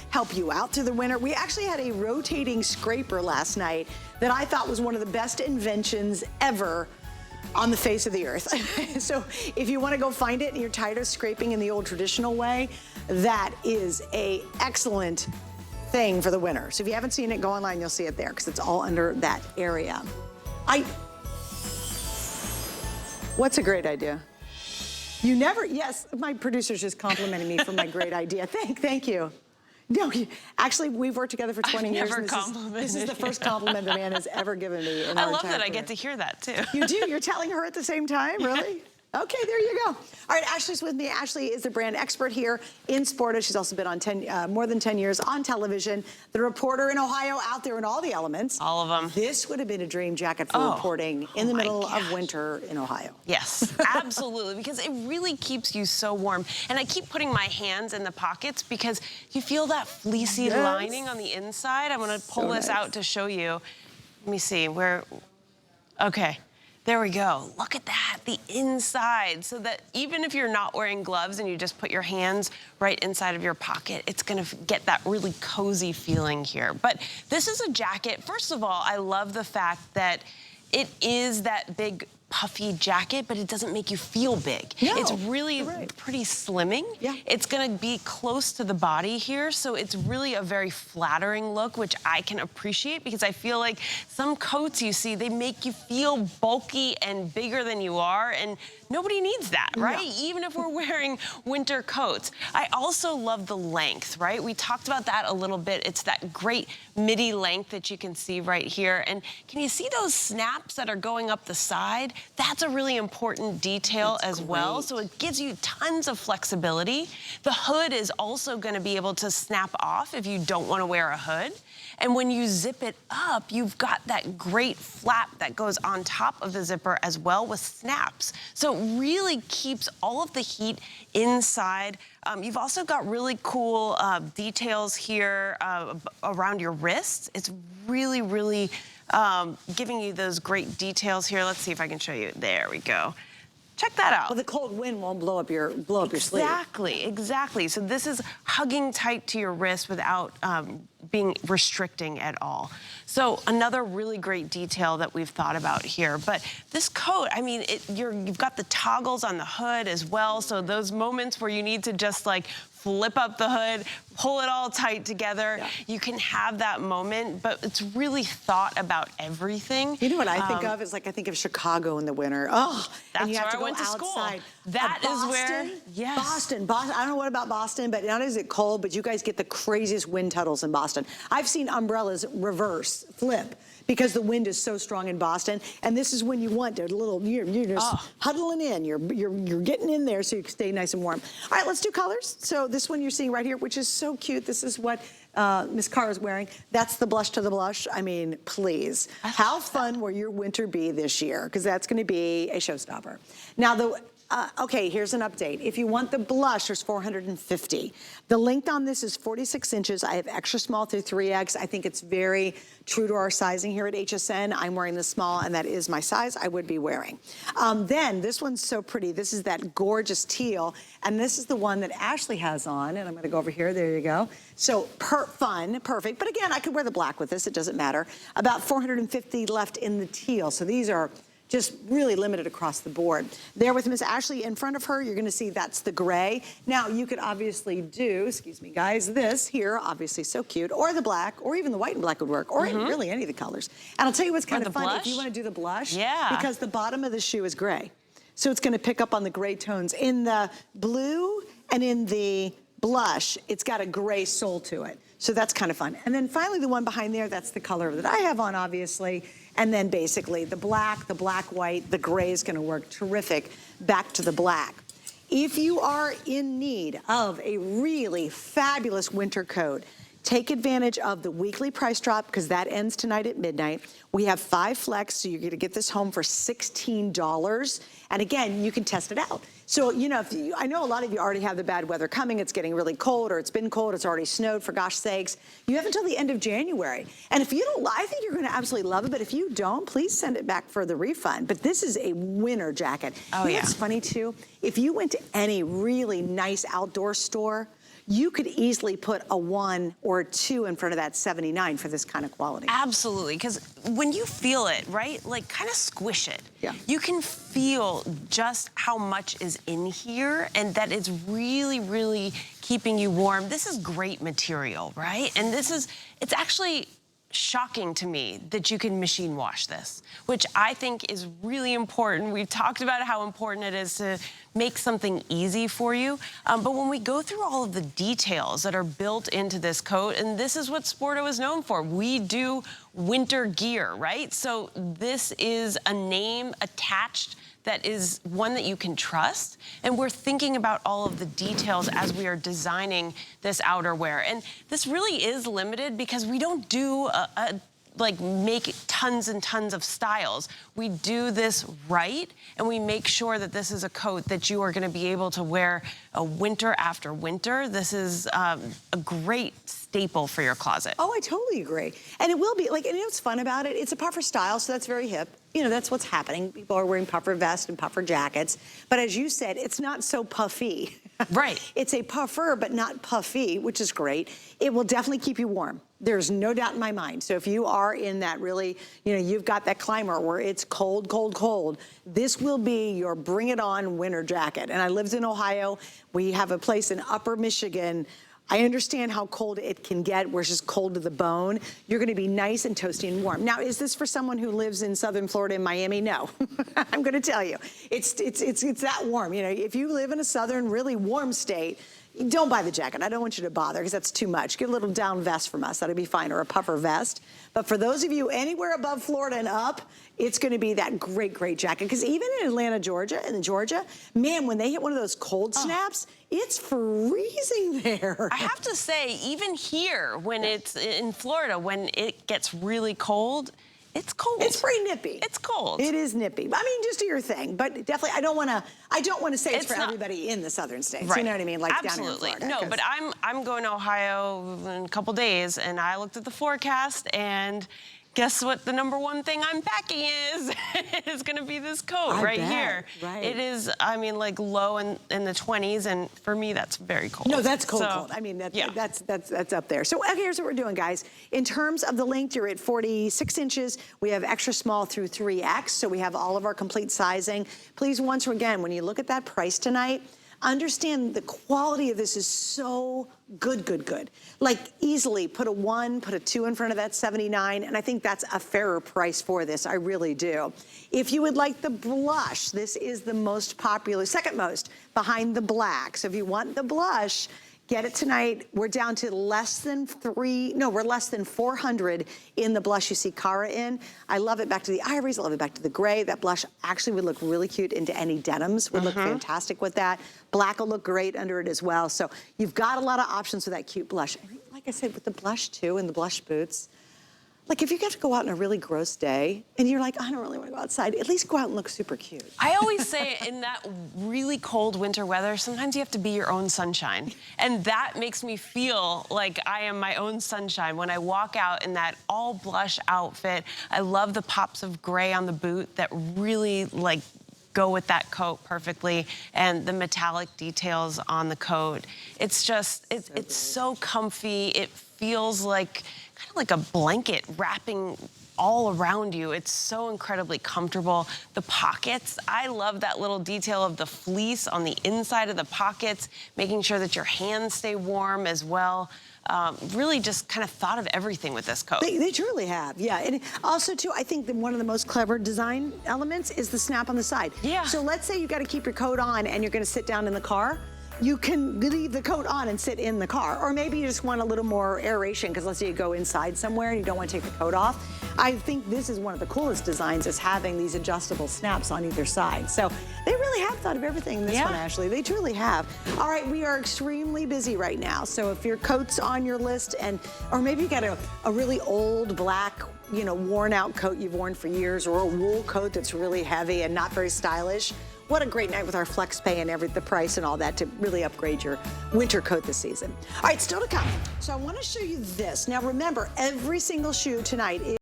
help you out through the winter. We actually had a rotating scraper last night that I thought was one of the best inventions ever on the face of the earth. So if you want to go find it and you're tired of scraping in the old traditional way, that is a excellent thing for the winter. So if you haven't seen it, go online, you'll see it there because it's all under that area. What's a great idea? You never, yes, my producer's just complimenting me for my great idea. Thank you. No, actually, we've worked together for 20 years. This is the first compliment the man has ever given me. I love that I get to hear that, too. You do? You're telling her at the same time? Really? Okay, there you go. All right, Ashley's with me. Ashley is the brand expert here in Sporto. She's also been on more than 10 years on television. The reporter in Ohio, out there in all the elements. All of them. This would have been a dream jacket for reporting in the middle of winter in Ohio. Yes, absolutely, because it really keeps you so warm. And I keep putting my hands in the pockets because you feel that fleecy lining on the inside. I'm gonna pull this out to show you. Let me see, okay. There we go. Look at that, the inside. So that even if you're not wearing gloves and you just put your hands right inside of your pocket, it's gonna get that really cozy feeling here. But this is a jacket. First of all, I love the fact that it is that big puffy jacket, but it doesn't make you feel big. No, it's really pretty slimming. Yeah. It's gonna be close to the body here, so it's really a very flattering look, which I can appreciate because I feel like some coats you see, they make you feel bulky and bigger than you are, and nobody needs that, right? No. Even if we're wearing winter coats. I also love the length, right? We talked about that a little bit. It's that great midi length that you can see right here. And can you see those snaps that are going up the side? That's a really important detail as well. So it gives you tons of flexibility. The hood is also gonna be able to snap off if you don't wanna wear a hood. And when you zip it up, you've got that great flap that goes on top of the zipper as well with snaps. So it really keeps all of the heat inside. You've also got really cool details here around your wrists. It's really, really giving you those great details here. Let's see if I can show you. There we go. Check that out. Well, the cold wind won't blow up your sleeve. Exactly. So this is hugging tight to your wrist without being restricting at all. So another really great detail that we've thought about here. But this coat, I mean, you've got the toggles on the hood as well. So those moments where you need to just like flip up the hood, pull it all tight together. You can have that moment, but it's really thought about everything. You know what I think of is like, I think of Chicago in the winter. Oh, that's and you have to go outside. That is where, Boston. I don't know what about Boston, but not only is it cold, but you guys get the craziest wind tunnels in Boston. I've seen umbrellas flip, because the wind is so strong in Boston, and this is when you want to you're just huddling in, you're getting in there so you can stay nice and warm. All right, let's do colors. So this one you're seeing right here, which is so cute. This is what Miss Carr is wearing. That's the blush to the blush. I mean, please. How fun will your winter be this year? Because that's gonna be a showstopper. Now, okay, here's an update. If you want the blush, there's 450. The length on this is 46 inches. I have extra small through 3X. I think it's very true to our sizing here at HSN. I'm wearing the small, and that is my size I would be wearing. Then, this one's so pretty. This is that gorgeous teal, and this is the one that Ashley has on, and I'm gonna go over here, there you go. So, fun, perfect. But again, I could wear the black with this, it doesn't matter. About 450 left in the teal, so these are just really limited across the board. There with Miss Ashley in front of her, you're gonna see that's the gray. Now, you could obviously do, excuse me guys, this here, obviously so cute, or the black, or even the white and black would work, or really any of the colors. And I'll tell you what's kind of fun, if you wanna do the blush, because the bottom of the shoe is gray. So it's gonna pick up on the gray tones. In the blue and in the blush, it's got a gray sole to it. So that's kind of fun. And then finally the one behind there, that's the color that I have on, obviously. And then basically the black, white, the gray is gonna work terrific back to the black. If you are in need of a really fabulous winter coat, take advantage of the weekly price drop because that ends tonight at midnight. We have 5 flex, so you're gonna get this home for $16. And again, you can test it out. So, you know, I know a lot of you already have the bad weather coming. It's getting really cold, or it's been cold, it's already snowed, for gosh sakes. You have until the end of January. And if you don't, I think you're gonna absolutely love it, but if you don't, please send it back for the refund. But this is a winter jacket. Oh, you know what's funny too? If you went to any really nice outdoor store, you could easily put a 1 or a 2 in front of that 79 for this kind of quality. Absolutely, because when you feel it, right, like kind of squish it. Yeah. You can feel just how much is in here and that it's really, really keeping you warm. This is great material, right? And it's actually shocking to me that you can machine wash this, which I think is really important. We've talked about how important it is to make something easy for you. But when we go through all of the details that are built into this coat, and this is what Sporto is known for, we do winter gear, right? So this is a name attached that is one that you can trust. And we're thinking about all of the details as we are designing this outerwear. And this really is limited because we don't do like make tons and tons of styles. We do this right, and we make sure that this is a coat that you are gonna be able to wear winter after winter. This is a great staple for your closet. Oh, I totally agree. And it will be, like, and you know what's fun about it? It's a puffer style, so that's very hip. You know, that's what's happening. People are wearing puffer vests and puffer jackets. But as you said, it's not so puffy. Right. It's a puffer, but not puffy, which is great. It will definitely keep you warm. There's no doubt in my mind. So if you are in that really, you know, you've got that climate where it's cold, cold, cold, this will be your bring it on winter jacket. And I lived in Ohio. We have a place in Upper Michigan. I understand how cold it can get, where it's just cold to the bone. You're gonna be nice and toasty and warm. Now, is this for someone who lives in Southern Florida and Miami? No, I'm gonna tell you. It's that warm. You know, if you live in a Southern, really warm state, don't buy the jacket. I don't want you to bother because that's too much. Get a little down vest from us, that'd be fine, or a puffer vest. But for those of you anywhere above Florida and up, it's gonna be that great, great jacket. Because even in Atlanta, Georgia, man, when they hit one of those cold snaps, it's freezing there. I have to say, even here, when it's in Florida, when it gets really cold, it's cold. It's pretty nippy. It's cold. It is nippy. I mean, just do your thing. But definitely, I don't want to say it's for everybody in the southern states. Right. You know what I mean? Like absolutely. down here in Florida. No, but I'm going to Ohio in a couple days, and I looked at the forecast, and guess what the #1 thing I'm packing is? It's gonna be this coat here. Right. It is, I mean, like low in the 20s, and for me, that's very cold. No, that's cold, cold. I mean, that's up there. So here's what we're doing, guys. In terms of the length, you're at 46 inches. We have extra small through 3X, so we have all of our complete sizing. Please, once again, when you look at that price tonight, understand the quality of this is so good, good, good. Like easily put a 1, put a 2 in front of that 79, and I think that's a fairer price for this, I really do. If you would like the blush, this is the most popular, second most behind the black. So if you want the blush, get it tonight. We're down to less than 400 in the blush you see Cara in. I love it back to the ivories, I love it back to the gray. That blush actually would look really cute into any denims, would look fantastic with that. Black will look great under it as well. So you've got a lot of options with that cute blush. And like I said, with the blush too, and the blush boots, like if you get to go out on a really gross day and you're like, I don't really want to go outside, at least go out and look super cute. I always say in that really cold winter weather, sometimes you have to be your own sunshine. And that makes me feel like I am my own sunshine when I walk out in that all blush outfit. I love the pops of gray on the boot that really like go with that coat perfectly, and the metallic details on the coat. It's just, it's so comfy. It feels like kind of like a blanket wrapping all around you. It's so incredibly comfortable. The pockets, I love that little detail of the fleece on the inside of the pockets, making sure that your hands stay warm as well. Really just kind of thought of everything with this coat. They truly have, yeah. And also too, I think that one of the most clever design elements is the snap on the side. Yeah. So let's say you got to keep your coat on and you're going to sit down in the car. You can leave the coat on and sit in the car. Or maybe you just want a little more aeration because let's say you go inside somewhere and you don't want to take the coat off. I think this is one of the coolest designs, is having these adjustable snaps on either side. So they really have thought of everything in this one, Ashley. They truly have. All right, we are extremely busy right now. So if your coat's on your list, or maybe you got a really old black, you know, worn out coat you've worn for years, or a wool coat that's really heavy and not very stylish, what a great night with our flex pay and the price and all that to really upgrade your winter coat this season. All right, still to come. So I want to show you this. Now remember, every single shoe tonight is